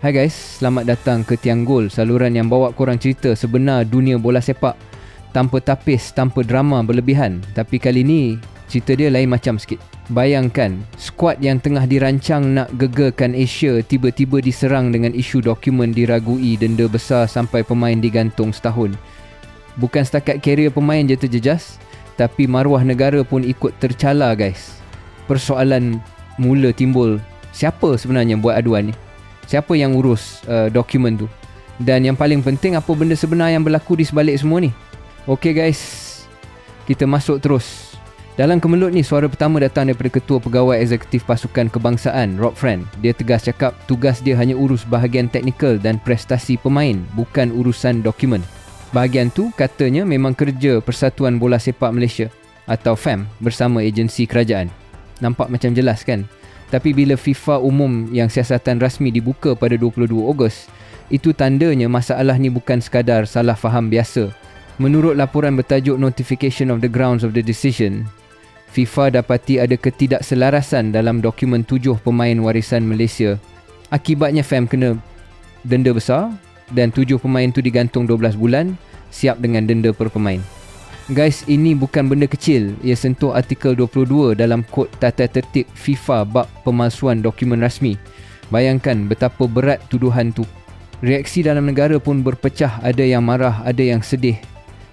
Hai guys, selamat datang ke Tiang Gol, saluran yang bawa korang cerita sebenar dunia bola sepak tanpa tapis, tanpa drama berlebihan. Tapi kali ni cerita dia lain macam sikit. Bayangkan, skuad yang tengah dirancang nak gegarkan Asia tiba-tiba diserang dengan isu dokumen diragui denda besar sampai pemain digantung setahun. Bukan setakat karier pemain je terjejas, tapi maruah negara pun ikut tercala guys. Persoalan mula timbul, siapa sebenarnya buat aduan ni? Siapa yang urus dokumen tu? Dan yang paling penting, apa benda sebenar yang berlaku di sebalik semua ni? Okey guys, kita masuk terus. Dalam kemelut ni, suara pertama datang daripada Ketua Pegawai Eksekutif Pasukan Kebangsaan, Rob Friend. Dia tegas cakap tugas dia hanya urus bahagian teknikal dan prestasi pemain, bukan urusan dokumen. Bahagian tu katanya memang kerja Persatuan Bola Sepak Malaysia atau FAM bersama agensi kerajaan. Nampak macam jelas kan? Tapi bila FIFA umum yang siasatan rasmi dibuka pada 22 Ogos, itu tandanya masalah ni bukan sekadar salah faham biasa. Menurut laporan bertajuk Notification of the Grounds of the Decision, FIFA dapati ada ketidakselarasan dalam dokumen 7 pemain warisan Malaysia. Akibatnya FAM kena denda besar dan 7 pemain tu digantung 12 bulan, siap dengan denda per pemain. Guys, ini bukan benda kecil. Ia sentuh artikel 22 dalam kod tata tertib FIFA bab pemalsuan dokumen rasmi. Bayangkan betapa berat tuduhan tu. Reaksi dalam negara pun berpecah, ada yang marah, ada yang sedih,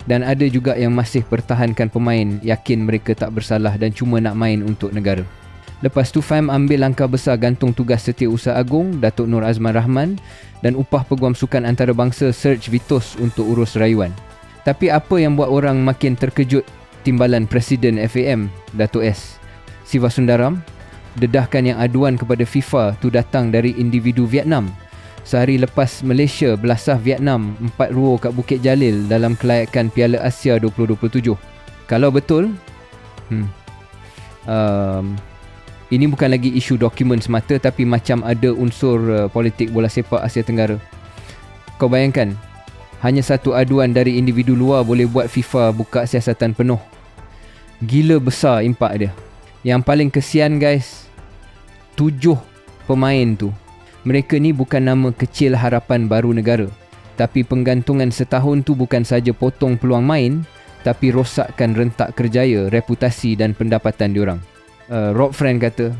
dan ada juga yang masih pertahankan pemain, yakin mereka tak bersalah dan cuma nak main untuk negara. Lepas tu FAM ambil langkah besar gantung tugas Setiausaha Agung Datuk Nur Azman Rahman dan upah Peguam Sukan Antarabangsa Serge Vitos untuk urus rayuan. Tapi apa yang buat orang makin terkejut, timbalan Presiden FAM, Dato' S. Sivasundaram, dedahkan yang aduan kepada FIFA tu datang dari individu Vietnam. Sehari lepas Malaysia belasah Vietnam 4-2 kat Bukit Jalil dalam kelayakan Piala Asia 2027. Kalau betul, ini bukan lagi isu dokumen semata, tapi macam ada unsur politik bola sepak Asia Tenggara. Kau bayangkan, hanya satu aduan dari individu luar boleh buat FIFA buka siasatan penuh. Gila besar impak dia. Yang paling kesian guys, 7 pemain tu, mereka ni bukan nama kecil harapan baru negara. Tapi penggantungan setahun tu bukan saja potong peluang main, tapi rosakkan rentak kerjaya, reputasi dan pendapatan diorang. Rob Friend kata,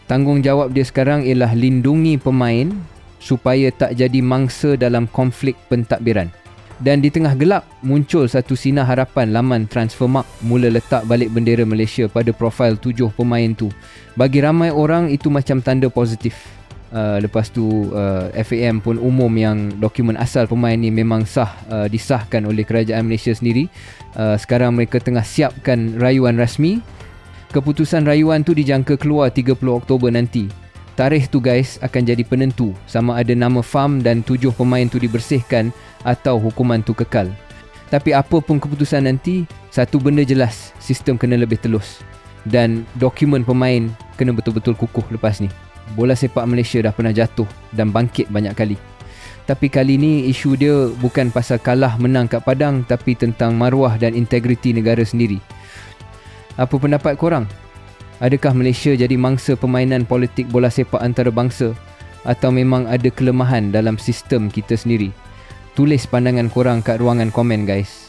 tanggungjawab dia sekarang ialah lindungi pemain supaya tak jadi mangsa dalam konflik pentadbiran. Dan di tengah gelap, muncul satu sinar harapan. Laman Transfermarkt mula letak balik bendera Malaysia pada profil 7 pemain tu. Bagi ramai orang, itu macam tanda positif. Lepas tu FAM pun umum yang dokumen asal pemain ni memang disahkan oleh kerajaan Malaysia sendiri. Sekarang mereka tengah siapkan rayuan rasmi. Keputusan rayuan tu dijangka keluar 30 Oktober nanti. Tarikh tu guys akan jadi penentu sama ada nama FAM dan 7 pemain tu dibersihkan atau hukuman tu kekal. Tapi apa pun keputusan nanti, satu benda jelas, sistem kena lebih telus. Dan dokumen pemain kena betul-betul kukuh lepas ni. Bola sepak Malaysia dah pernah jatuh dan bangkit banyak kali. Tapi kali ni isu dia bukan pasal kalah menang kat padang, tapi tentang maruah dan integriti negara sendiri. Apa pendapat korang? Adakah Malaysia jadi mangsa permainan politik bola sepak antarabangsa atau memang ada kelemahan dalam sistem kita sendiri? Tulis pandangan korang kat ruangan komen guys.